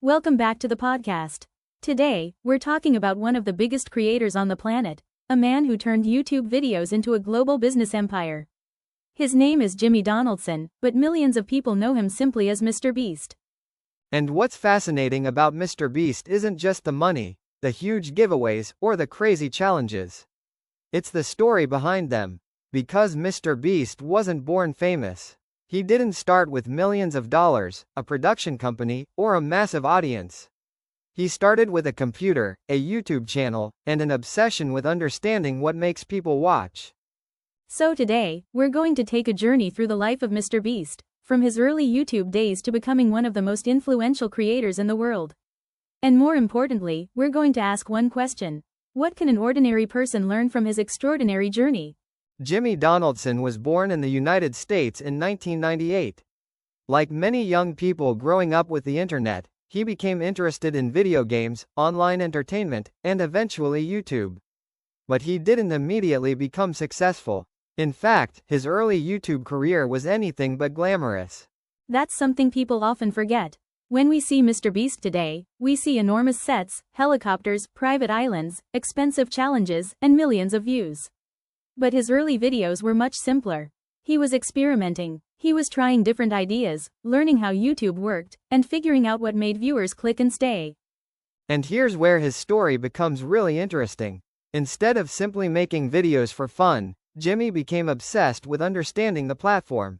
Welcome back to the podcast. Today, we're talking about one of the biggest creators on the planet, a man who turned YouTube videos into a global business empire. His name is Jimmy Donaldson, but millions of people know him simply as MrBeast. And what's fascinating about MrBeast isn't just the money, the huge giveaways, or the crazy challenges. It's the story behind them. Because MrBeast wasn't born famous. He didn't start with millions of dollars, a production company, or a massive audience. He started with a computer, a YouTube channel, and an obsession with understanding what makes people watch. So today, we're going to take a journey through the life of MrBeast, from his early YouTube days to becoming one of the most influential creators in the world. And more importantly, we're going to ask one question: what can an ordinary person learn from his extraordinary journey? Jimmy Donaldson was born in the United States in 1998. Like many young people growing up with the internet, he became interested in video games, online entertainment, and eventually YouTube. But he didn't immediately become successful. In fact, his early YouTube career was anything but glamorous. That's something people often forget. When we see MrBeast today, we see enormous sets, helicopters, private islands, expensive challenges, and millions of views. But his early videos were much simpler. He was experimenting. He was trying different ideas, learning how YouTube worked, and figuring out what made viewers click and stay. And here's where his story becomes really interesting. Instead of simply making videos for fun, Jimmy became obsessed with understanding the platform.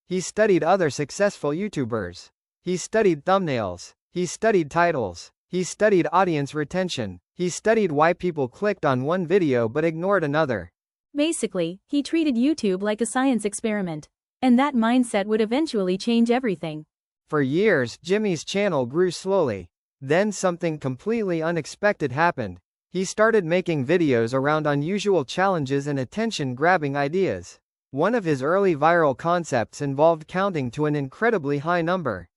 He studied other successful YouTubers. He studied thumbnails. He studied titles. He studied audience retention. He studied why people clicked on one video but ignored another. Basically, he treated YouTube like a science experiment. And that mindset would eventually change everything. For years, Jimmy's channel grew slowly. Then something completely unexpected happened. He started making videos around unusual challenges and attention-grabbing ideas. One of his early viral concepts involved counting to an incredibly high number.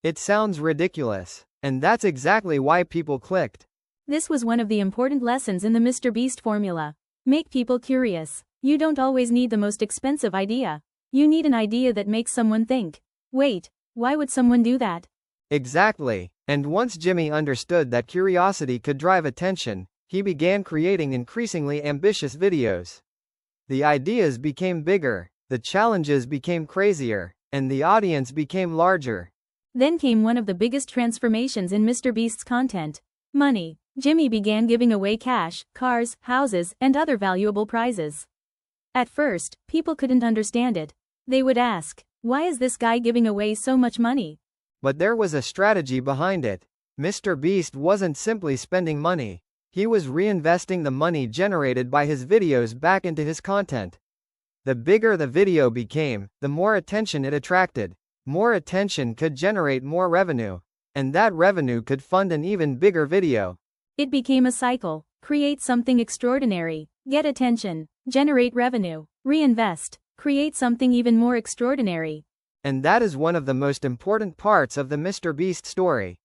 It sounds ridiculous. And that's exactly why people clicked. This was one of the important lessons in the MrBeast formula. Make people curious. You don't always need the most expensive idea. You need an idea that makes someone think, wait, why would someone do that? Exactly. And once Jimmy understood that curiosity could drive attention, he began creating increasingly ambitious videos. The ideas became bigger, the challenges became crazier, and the audience became larger. Then came one of the biggest transformations in MrBeast's content: money. Jimmy began giving away cash, cars, houses, and other valuable prizes. At first, people couldn't understand it. They would ask, why is this guy giving away so much money? But there was a strategy behind it. MrBeast wasn't simply spending money. He was reinvesting the money generated by his videos back into his content. The bigger the video became, the more attention it attracted. More attention could generate more revenue. And that revenue could fund an even bigger video. It became a cycle. Create something extraordinary, get attention, generate revenue, reinvest, create something even more extraordinary. And that is one of the most important parts of the MrBeast story.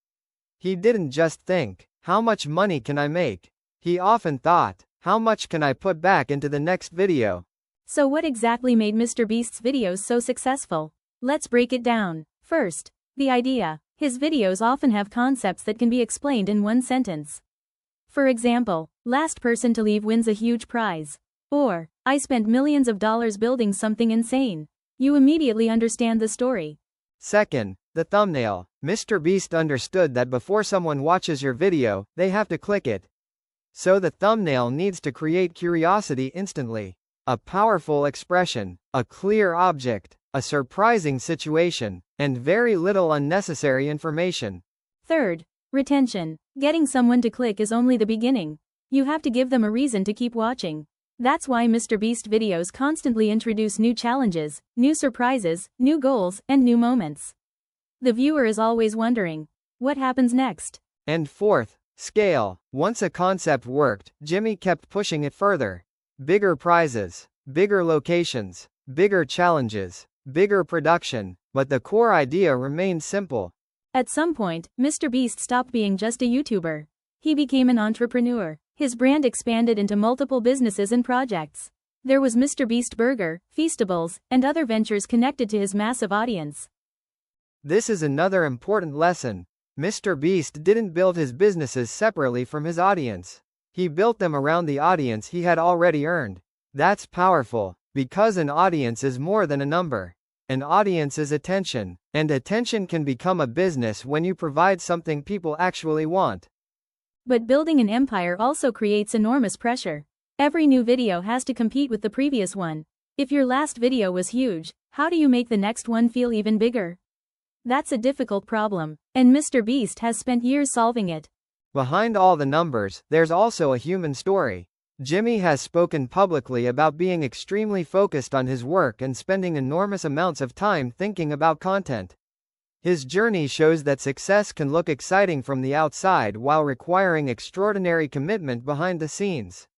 He didn't just think, how much money can I make? He often thought, how much can I put back into the next video? So what exactly made MrBeast's videos so successful? Let's break it down. First, the idea. His videos often have concepts that can be explained in one sentence. For example, last person to leave wins a huge prize. Or, I spent millions of dollars building something insane. You immediately understand the story. Second, the thumbnail. MrBeast understood that before someone watches your video, they have to click it. So the thumbnail needs to create curiosity instantly. A powerful expression, a clear object, a surprising situation, and very little unnecessary information. Third, retention. Getting someone to click is only the beginning. You have to give them a reason to keep watching. That's why MrBeast videos constantly introduce new challenges, new surprises, new goals, and new moments. The viewer is always wondering, what happens next? And fourth, scale. Once a concept worked, Jimmy kept pushing it further. Bigger prizes, bigger locations, bigger challenges, bigger production, but the core idea remained simple. At some point, MrBeast stopped being just a YouTuber. He became an entrepreneur. His brand expanded into multiple businesses and projects. There was MrBeast Burger, Feastables, and other ventures connected to his massive audience. This is another important lesson. MrBeast didn't build his businesses separately from his audience. He built them around the audience he had already earned. That's powerful, because an audience is more than a number. An audience is attention, and attention can become a business when you provide something people actually want. But building an empire also creates enormous pressure. Every new video has to compete with the previous one. If your last video was huge, how do you make the next one feel even bigger? That's a difficult problem, and MrBeast has spent years solving it. Behind all the numbers, there's also a human story. Jimmy has spoken publicly about being extremely focused on his work and spending enormous amounts of time thinking about content. His journey shows that success can look exciting from the outside while requiring extraordinary commitment behind the scenes.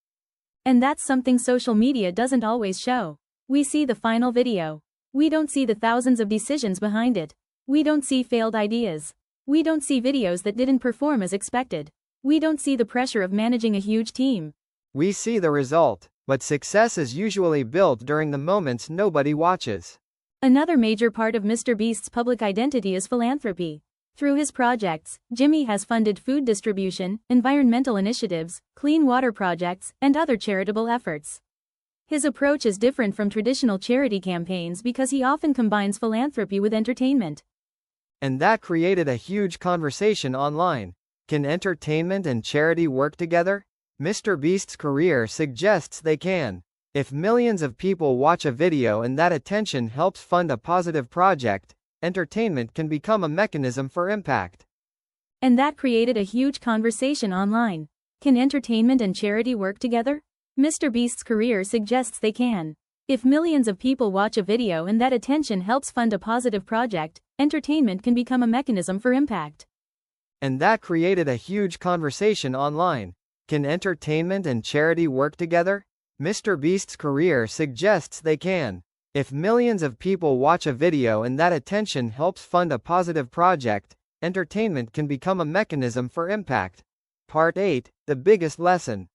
And that's something social media doesn't always show. We see the final video. We don't see the thousands of decisions behind it. We don't see failed ideas. We don't see videos that didn't perform as expected. We don't see the pressure of managing a huge team. We see the result, but success is usually built during the moments nobody watches. Another major part of MrBeast's public identity is philanthropy. Through his projects, Jimmy has funded food distribution, environmental initiatives, clean water projects, and other charitable efforts. His approach is different from traditional charity campaigns because he often combines philanthropy with entertainment. And that created a huge conversation online. Can entertainment and charity work together? MrBeast's career suggests they can. If millions of people watch a video and that attention helps fund a positive project, entertainment can become a mechanism for impact. And that created a huge conversation online. Can entertainment and charity work together? MrBeast's career suggests they can. If millions of people watch a video and that attention helps fund a positive project, entertainment can become a mechanism for impact. And that created a huge conversation online. Can entertainment and charity work together? MrBeast's career suggests they can. If millions of people watch a video and that attention helps fund a positive project, entertainment can become a mechanism for impact. Part 8, The Biggest Lesson.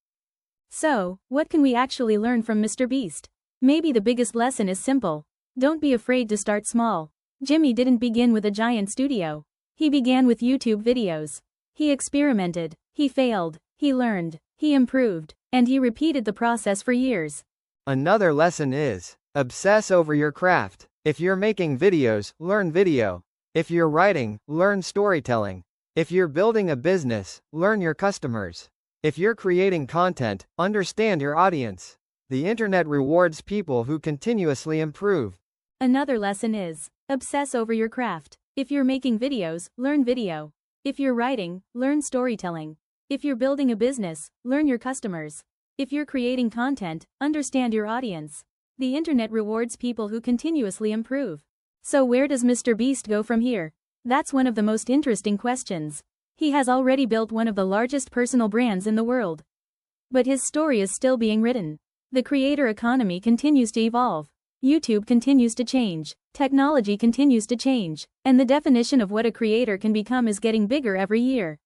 So, what can we actually learn from MrBeast? Maybe the biggest lesson is simple. Don't be afraid to start small. Jimmy didn't begin with a giant studio. He began with YouTube videos. He experimented, he failed, he learned, he improved, and he repeated the process for years. Another lesson is, obsess over your craft. If you're making videos, learn video. If you're writing, learn storytelling. If you're building a business, learn your customers. If you're creating content, understand your audience. The internet rewards people who continuously improve. Another lesson is, obsess over your craft. If you're making videos, learn video. If you're writing, learn storytelling. If you're building a business, learn your customers. If you're creating content, understand your audience. The internet rewards people who continuously improve. So where does MrBeast go from here? That's one of the most interesting questions. He has already built one of the largest personal brands in the world. But his story is still being written. The creator economy continues to evolve. YouTube continues to change. Technology continues to change. And the definition of what a creator can become is getting bigger every year.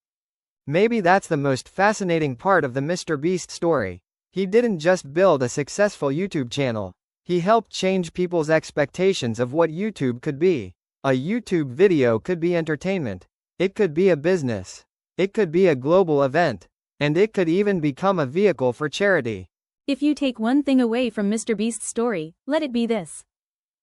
Maybe that's the most fascinating part of the MrBeast story. He didn't just build a successful YouTube channel. He helped change people's expectations of what YouTube could be. A YouTube video could be entertainment. It could be a business. It could be a global event. And it could even become a vehicle for charity. If you take one thing away from MrBeast's story, let it be this.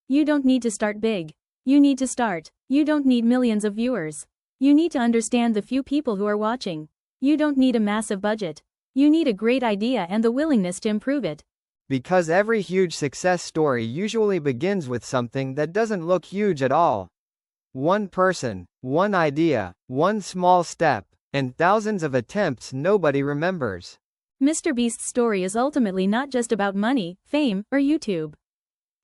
You don't need to start big. You need to start. You don't need millions of viewers. You need to understand the few people who are watching. You don't need a massive budget. You need a great idea and the willingness to improve it. Because every huge success story usually begins with something that doesn't look huge at all. One person, one idea, one small step, and thousands of attempts nobody remembers. MrBeast's story is ultimately not just about money, fame, or YouTube.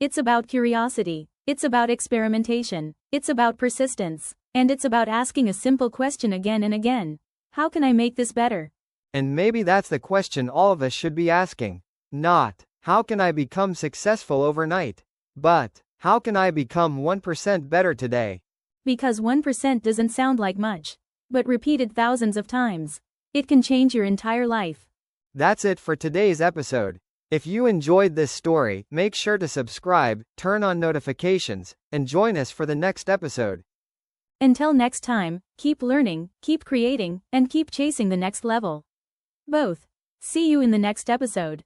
It's about curiosity. It's about experimentation. It's about persistence. And it's about asking a simple question again and again. How can I make this better? And maybe that's the question all of us should be asking. Not, how can I become successful overnight? But, how can I become 1% better today? Because 1% doesn't sound like much. But repeated thousands of times, it can change your entire life. That's it for today's episode. If you enjoyed this story, make sure to subscribe, turn on notifications, and join us for the next episode. Until next time, keep learning, keep creating, and keep chasing the next level. Both. See you in the next episode.